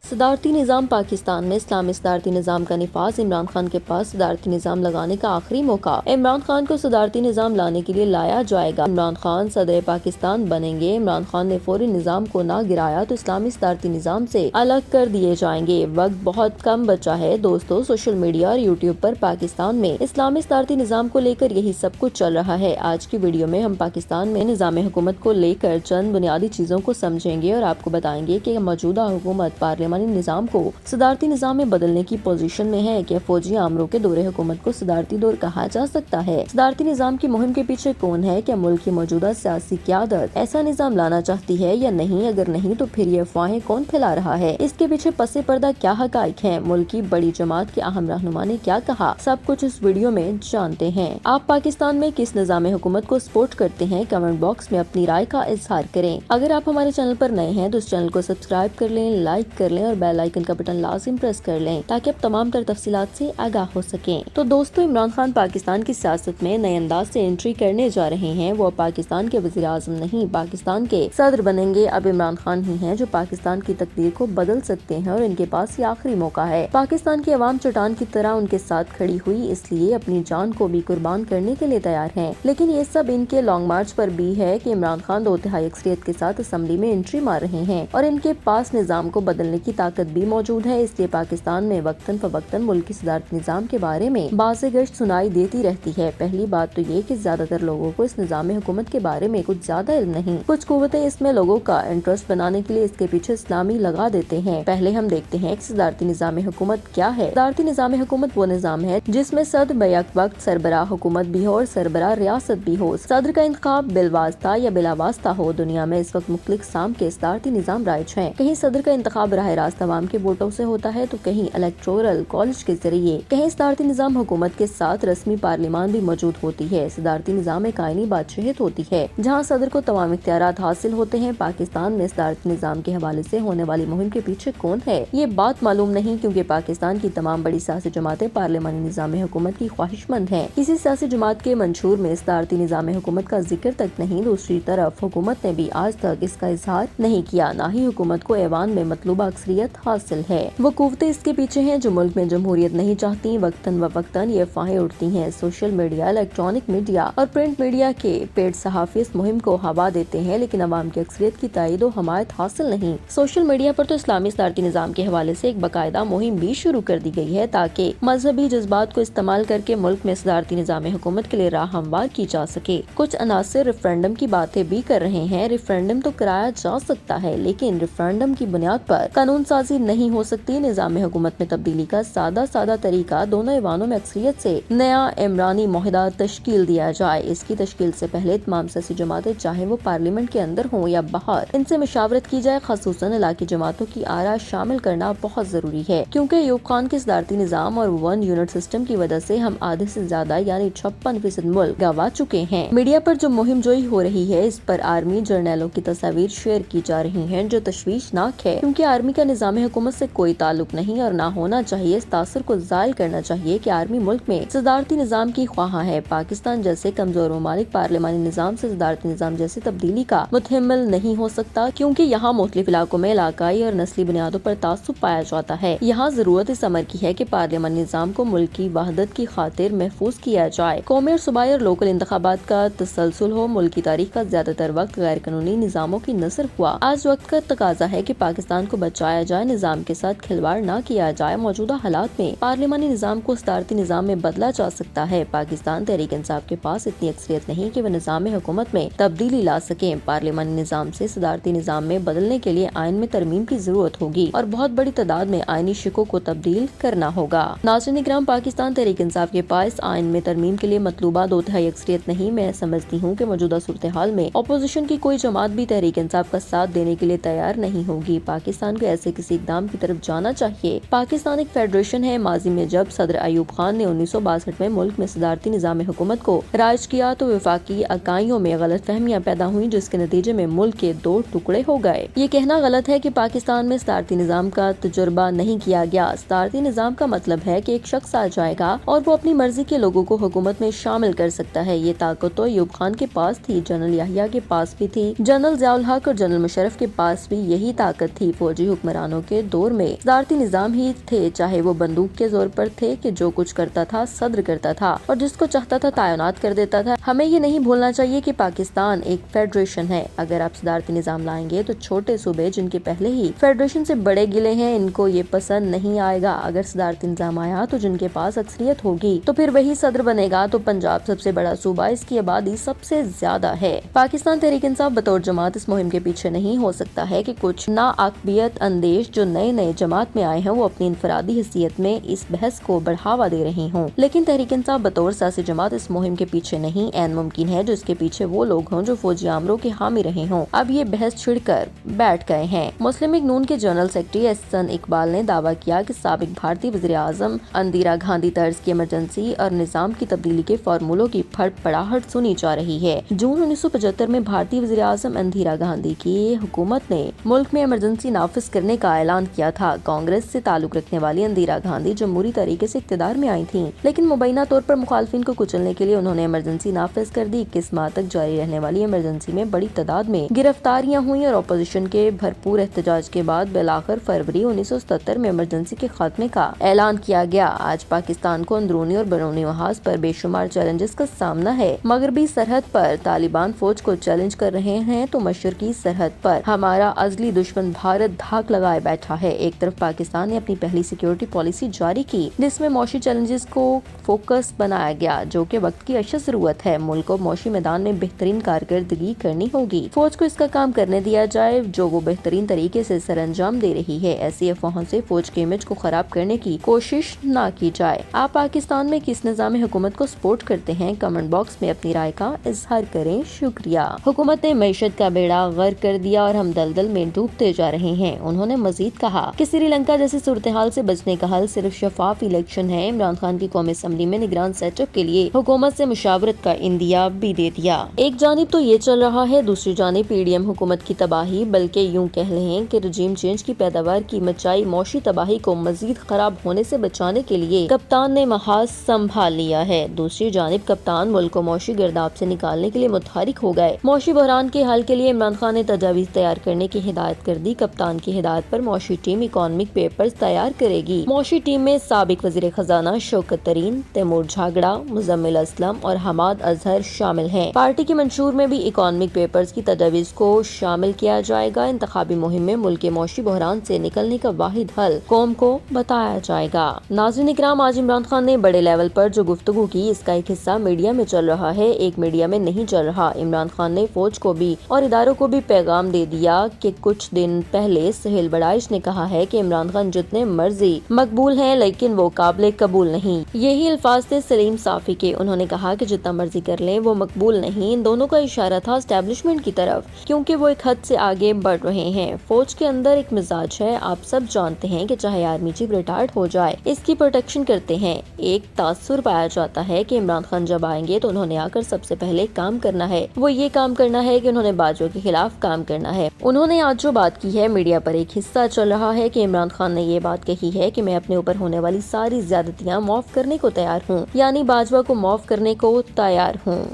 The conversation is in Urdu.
صدارتی نظام پاکستان میں اسلامی صدارتی نظام کا نفاذ، عمران خان کے پاس صدارتی نظام لگانے کا آخری موقع۔ عمران خان کو صدارتی نظام لانے کے لیے لایا جائے گا۔ عمران خان صدر پاکستان بنیں گے۔ عمران خان نے فوری نظام کو نہ گرایا تو اسلامی صدارتی نظام سے الگ کر دیے جائیں گے۔ وقت بہت کم بچا ہے دوستو، سوشل میڈیا اور یوٹیوب پر پاکستان میں اسلامی صدارتی نظام کو لے کر یہی سب کچھ چل رہا ہے۔ آج کی ویڈیو میں ہم پاکستان میں نظام حکومت کو لے کر چند بنیادی چیزوں کو سمجھیں گے اور آپ کو بتائیں گے کہ موجودہ حکومت پارلیمانی نظام کو صدارتی نظام میں بدلنے کی پوزیشن میں ہے۔ کہ فوجی آمروں کے دور حکومت کو صدارتی دور کہا جا سکتا ہے؟ صدارتی نظام کی مہم کے پیچھے کون ہے؟ کیا ملک کی موجودہ سیاسی قیادت ایسا نظام لانا چاہتی ہے یا نہیں؟ اگر نہیں تو پھر یہ افواہیں کون پھیلا رہا ہے؟ اس کے پیچھے پس پردہ کیا حقائق ہیں؟ ملک کی بڑی جماعت کے اہم رہنما نے کیا کہا؟ سب کچھ اس ویڈیو میں جانتے ہیں۔ آپ پاکستان میں کس نظام حکومت کو سپورٹ کرتے ہیں؟ کمنٹ باکس میں اپنی رائے کا اظہار کریں۔ اگر آپ ہمارے چینل پر نئے ہیں تو اس چینل کو سبسکرائب کر لیں، لائک کر لیں اور بیل آئیکن کا بٹن لازم پریس کر لیں تاکہ آپ تمام تر تفصیلات سے آگاہ ہو سکیں۔ تو دوستو، عمران خان پاکستان کی سیاست میں نئے انداز سے انٹری کرنے جا رہے ہیں۔ وہ پاکستان کے وزیر اعظم نہیں، پاکستان کے صدر بنیں گے۔ اب عمران خان ہی ہیں جو پاکستان کی تقدیر کو بدل سکتے ہیں اور ان کے پاس یہ آخری موقع ہے۔ پاکستان کی عوام چٹان کی طرح ان کے ساتھ کھڑی ہوئی، اس لیے اپنی جان کو بھی قربان کرنے کے لیے تیار ہیں۔ لیکن یہ سب ان کے لانگ مارچ پر بھی ہے کہ عمران خان 2/3 اکثریت کے ساتھ اسمبلی میں انٹری مار رہے ہیں اور ان کے پاس نظام کو بدلنے کی طاقت بھی موجود ہے۔ اس لیے پاکستان میں وقتاً فوقتاً ملک کی صدارتی نظام کے بارے میں باز گشت سنائی دیتی رہتی ہے۔ پہلی بات تو یہ کہ زیادہ تر لوگوں کو اس نظام حکومت کے بارے میں کچھ زیادہ علم نہیں۔ کچھ قوتیں اس میں لوگوں کا انٹرسٹ بنانے کے لیے اس کے پیچھے اسلامی لگا دیتے ہیں۔ پہلے ہم دیکھتے ہیں کہ صدارتی نظام حکومت کیا ہے۔ صدارتی نظام حکومت وہ نظام ہے جس میں صدر بیک وقت سربراہ حکومت بھی ہو اور سربراہ ریاست بھی ہو۔ صدر کا انتخاب بالواسطہ یا بلا واسطہ ہو۔ دنیا میں اس وقت مختلف اقسام کے صدارتی نظام رائج ہیں۔ کہیں صدر کا انتخاب براہ راست عوام کے ووٹوں سے ہوتا ہے تو کہیں الیکٹورل کالج کے ذریعے، کہیں صدارتی نظام حکومت کے ساتھ رسمی پارلیمان بھی موجود ہوتی ہے۔ صدارتی نظام ایک آئینی بادشاہت ہوتی ہے جہاں صدر کو تمام اختیارات حاصل ہوتے ہیں۔ پاکستان میں صدارتی نظام کے حوالے سے ہونے والی مہم کے پیچھے کون ہے یہ بات معلوم نہیں، کیونکہ پاکستان کی تمام بڑی سیاسی جماعتیں پارلیمانی نظام حکومت کی خواہش مند ہیں۔ کسی سیاسی جماعت کے منشور میں صدارتی نظام حکومت کا ذکر تک نہیں۔ دوسری طرف حکومت نے بھی آج تک اس کا اظہار نہیں کیا، نہ ہی حکومت کو ایوان میں مطلوبہ اکثریت حاصل ہے۔ وہ قوتیں اس کے پیچھے ہیں جو ملک میں جمہوریت نہیں چاہتی۔ وقتاً فوقتاً یہ افواہیں اٹھتی ہیں۔ سوشل میڈیا، الیکٹرانک میڈیا اور پرنٹ میڈیا کے پیڈ صحافی اس مہم کو ہوا دیتے ہیں، لیکن عوام کی اکثریت کی تائید و حمایت حاصل نہیں۔ سوشل میڈیا پر تو اسلامی صدارتی نظام کے حوالے سے ایک باقاعدہ مہم بھی شروع کر دی گئی ہے تاکہ مذہبی جذبات کو استعمال کر کے ملک میں صدارتی نظام حکومت کے لیے راہ ہموار کی جا سکے۔ کچھ عناصر ریفرنڈم کی باتیں بھی کر رہے ہیں۔ ریفرنڈم تو کرایا جا سکتا ہے لیکن ریفرنڈم کی بنیاد پر قانون سازی نہیں ہو سکتی۔ نظام حکومت میں تبدیلی کا سادہ طریقہ دونوں ایوانوں میں اکثریت سے نیا عمرانی معاہدہ تشکیل دیا جائے۔ اس کی تشکیل سے پہلے تمام سیاسی جماعتیں چاہے وہ پارلیمنٹ کے اندر ہوں یا باہر، ان سے مشاورت کی جائے۔ خصوصاً علاقائی جماعتوں کی آراء شامل کرنا بہت ضروری ہے، کیونکہ ایوب خان کے صدارتی نظام اور 1 یونٹ سسٹم کی وجہ سے ہم آدھے سے زیادہ یعنی 56% ملک گنوا چکے ہیں۔ میڈیا پر جو مہم جوئی ہو رہی ہے اس پر آرمی جرنیلوں کی تصاویر شیئر کی جا رہی ہیں جو تشویشناک ہے، کیونکہ آرمی کا نظام حکومت سے کوئی تعلق نہیں اور نہ ہونا چاہیے۔ اس تاثر کو زائل کرنا چاہیے کہ آرمی ملک میں صدارتی نظام کی خواہاں ہے۔ پاکستان جیسے کمزور ممالک پارلیمانی نظام سے صدارتی نظام جیسی تبدیلی کا متحمل نہیں ہو سکتا، کیونکہ یہاں مختلف علاقوں میں علاقائی اور نسلی بنیادوں پر تعصب پایا جاتا ہے۔ یہاں ضرورت اس امر کی ہے کہ پارلیمانی نظام کو ملک کی وحدت کی خاطر محفوظ کیا جائے۔ قومی اور صوبائی اور لوکل انتخابات کا تسلسل ہو۔ ملک کی تاریخ کا زیادہ تر وقت غیر قانونی نظاموں کی نثر ہوا۔ آج وقت کا تقاضا ہے کہ پاکستان کو بچایا جائے، نظام کے ساتھ کھلواڑ نہ کیا جائے۔ موجودہ حالات میں پارلیمانی نظام کو صدارتی نظام میں بدلا جا سکتا ہے۔ پاکستان تحریک انصاف کے پاس اتنی اکثریت نہیں کہ وہ نظام حکومت میں تبدیلی لا سکیں۔ پارلیمانی نظام سے صدارتی نظام میں بدلنے کے لیے آئین میں ترمیم کی ضرورت ہوگی اور بہت بڑی تعداد میں آئینی شقوں کو تبدیل کرنا ہوگا۔ ناظرین اکرام، پاکستان تحریک انصاف کے پاس آئین میں ترمیم کے لیے مطلوبہ 2/3 اکثریت نہیں۔ میں سمجھتی ہوں کہ موجودہ صورتحال میں اپوزیشن کی کوئی جماعت بھی تحریک انصاف کا ساتھ دینے کے لیے تیار نہیں ہوگی۔ پاکستان کو ایسے کسی اقدام کی طرف جانا چاہیے۔ پاکستان ایک فیڈریشن ہے۔ ماضی میں جب صدر ایوب خان نے 1962 میں ملک میں صدارتی نظام حکومت کو رائج کیا تو وفاقی اکائیوں میں غلط فہمیاں پیدا ہوئیں جس کے نتیجے میں ملک کے 2 ٹکڑے ہو گئے۔ یہ کہنا غلط ہے کہ پاکستان میں صدارتی نظام کا تجربہ نہیں کیا گیا۔ صدارتی نظام کا مطلب ہے کہ ایک شخص آ جائے گا اور وہ اپنی مرضی کے لوگوں کو حکومت میں شامل کر سکتا ہے۔ یہ طاقت تو ایوب خان کے پاس تھی، جنرل یحییٰ کے پاس بھی تھی، جنرل ضیاء الحق اور جنرل مشرف کے پاس بھی یہی طاقت تھی۔ فوجی حکمران حکمرانوں کے دور میں صدارتی نظام ہی تھے، چاہے وہ بندوق کے زور پر تھے کہ جو کچھ کرتا تھا صدر کرتا تھا اور جس کو چاہتا تھا تعینات کر دیتا تھا۔ ہمیں یہ نہیں بھولنا چاہیے کہ پاکستان ایک فیڈریشن ہے۔ اگر آپ صدارتی نظام لائیں گے تو چھوٹے صوبے جن کے پہلے ہی فیڈریشن سے بڑے گلے ہیں، ان کو یہ پسند نہیں آئے گا۔ اگر صدارتی نظام آیا تو جن کے پاس اکثریت ہوگی تو پھر وہی صدر بنے گا۔ تو پنجاب سب سے بڑا صوبہ، اس کی آبادی سب سے زیادہ ہے۔ پاکستان تحریک انصاف بطور جماعت اس مہم کے پیچھے نہیں ہو سکتا ہے کہ کچھ ناعقبیت اندیش جو نئے جماعت میں آئے ہیں وہ اپنی انفرادی حیثیت میں اس بحث کو بڑھاوا دے رہے ہوں، لیکن تحریک انصاف بطور سیاسی جماعت اس مہم کے پیچھے نہیں۔ عین ممکن ہے جو اس کے پیچھے وہ لوگ ہوں جو فوجی آمروں کے حامی رہے ہوں، اب یہ بحث چھڑ کر بیٹھ گئے ہیں۔ مسلم لیگ نون کے جنرل سیکرٹری احسن اقبال نے دعویٰ کیا کہ سابق بھارتی وزیر اعظم اندرا گاندھی طرز کی ایمرجنسی اور نظام کی تبدیلی کے فارمولوں کی پھڑ پڑاہٹ سنی جا رہی ہے۔ جون 1975 میں بھارتی وزیر اعظم اندرا گاندھی کی حکومت نے ملک میں ایمرجنسی نافذ کرنے کا اعلان کیا تھا۔ کانگریس سے تعلق رکھنے والی اندرا گاندھی جمہوری طریقے سے اقتدار میں آئی تھیں، لیکن مبینہ طور پر مخالفین کو کچلنے کے لیے انہوں نے ایمرجنسی نافذ کر دی۔ 21 ماہ تک جاری رہنے والی ایمرجنسی میں بڑی تعداد میں گرفتاریاں ہوئیں اور اپوزیشن کے بھرپور احتجاج کے بعد بالآخر فروری 1977 میں ایمرجنسی کے خاتمے کا اعلان کیا گیا۔ آج پاکستان کو اندرونی اور بیرونی محاذ پر بے شمار چیلنجز کا سامنا ہے۔ مغربی سرحد پر طالبان فوج کو چیلنج کر رہے ہیں تو مشرقی سرحد پر ہمارا ازلی دشمن بھارت دھاک لگائے بیٹھا ہے۔ ایک طرف پاکستان نے اپنی پہلی سیکیورٹی پالیسی جاری کی جس میں معاشی چیلنجز کو فوکس بنایا گیا، جو کہ وقت کی اشد ضرورت ہے۔ ملک کو معاشی میدان میں بہترین کارکردگی کرنی ہوگی۔ فوج کو اس کا کام کرنے دیا جائے جو وہ بہترین طریقے سے سر انجام دے رہی ہے۔ ایسی افواہوں سے فوج کے امیج کو خراب کرنے کی کوشش نہ کی جائے۔ آپ پاکستان میں کس نظام حکومت کو سپورٹ کرتے ہیں؟ کمنٹ باکس میں اپنی رائے کا اظہار کریں۔ شکریہ۔ حکومت نے معیشت کا بیڑا غرق کر دیا اور ہم دلدل میں ڈوبتے جا رہے ہیں۔ انہوں نے مزید کہا کہ سری لنکا جیسی صورتحال سے بچنے کا حل صرف شفاف الیکشن ہے۔ عمران خان کی قومی اسمبلی میں نگران سیٹ اپ کے لیے حکومت سے مشاورت کا اندیا بھی دے دیا۔ ایک جانب تو یہ چل رہا ہے، دوسری جانب پی ڈی ایم حکومت کی تباہی، بلکہ یوں کہہ لیں کہ رجیم چینج کی پیداوار کی مچائی معاشی تباہی کو مزید خراب ہونے سے بچانے کے لیے کپتان نے محاذ سنبھال لیا ہے۔ دوسری جانب کپتان ملک کو معاشی گرداب سے نکالنے کے لیے متحرک ہو گئے۔ معاشی بحران کے حل کے لیے عمران خان نے تجاویز تیار کرنے کی ہدایت کر دی۔ کپتان کی ہدایت پر معاشی ٹیم اکانومک پیپرز تیار کرے گی۔ معاشی ٹیم میں سابق وزیر خزانہ شوکت ترین، تیمور جھاگڑا، مزمل اسلم اور حماد اظہر شامل ہیں۔ پارٹی کے منشور میں بھی اکانومک پیپرز کی تجاویز کو شامل کیا جائے گا۔ انتخابی مہم میں ملک کے معاشی بحران سے نکلنے کا واحد حل قوم کو بتایا جائے گا۔ ناظرین اکرام، آج عمران خان نے بڑے لیول پر جو گفتگو کی اس کا ایک حصہ میڈیا میں چل رہا ہے، ایک میڈیا میں نہیں چل رہا۔ عمران خان نے فوج کو بھی اور اداروں کو بھی پیغام دے دیا کہ کچھ دن پہلے سہیل بڑائش نے کہا ہے کہ عمران خان جتنے مرضی مقبول ہیں لیکن وہ قابل قبول نہیں۔ یہی الفاظ تھے سلیم صافی کے۔ انہوں نے کہا کہ جتنا مرضی کر لیں وہ مقبول نہیں۔ ان دونوں کا اشارہ تھا اسٹیبلشمنٹ کی طرف، کیونکہ وہ ایک حد سے آگے بڑھ رہے ہیں۔ فوج کے اندر ایک مزاج ہے، آپ سب جانتے ہیں کہ چاہے آرمی چیف ریٹائرڈ ہو جائے اس کی پروٹیکشن کرتے ہیں۔ ایک تاثر پایا جاتا ہے کہ عمران خان جب آئیں گے تو انہوں نے آ کر سب سے پہلے کام کرنا ہے، وہ یہ کام کرنا ہے کہ انہوں نے باجوہ کے خلاف کام کرنا ہے۔ انہوں نے آج جو بات کی ہے، میڈیا پر ایک حصہ چل رہا ہے کہ عمران خان نے یہ بات کہی ہے کہ میں اپنے اوپر ہونے والی ساری زیادتیاں معاف کرنے کو تیار ہوں، یعنی باجوہ کو معاف کرنے کو تیار ہوں۔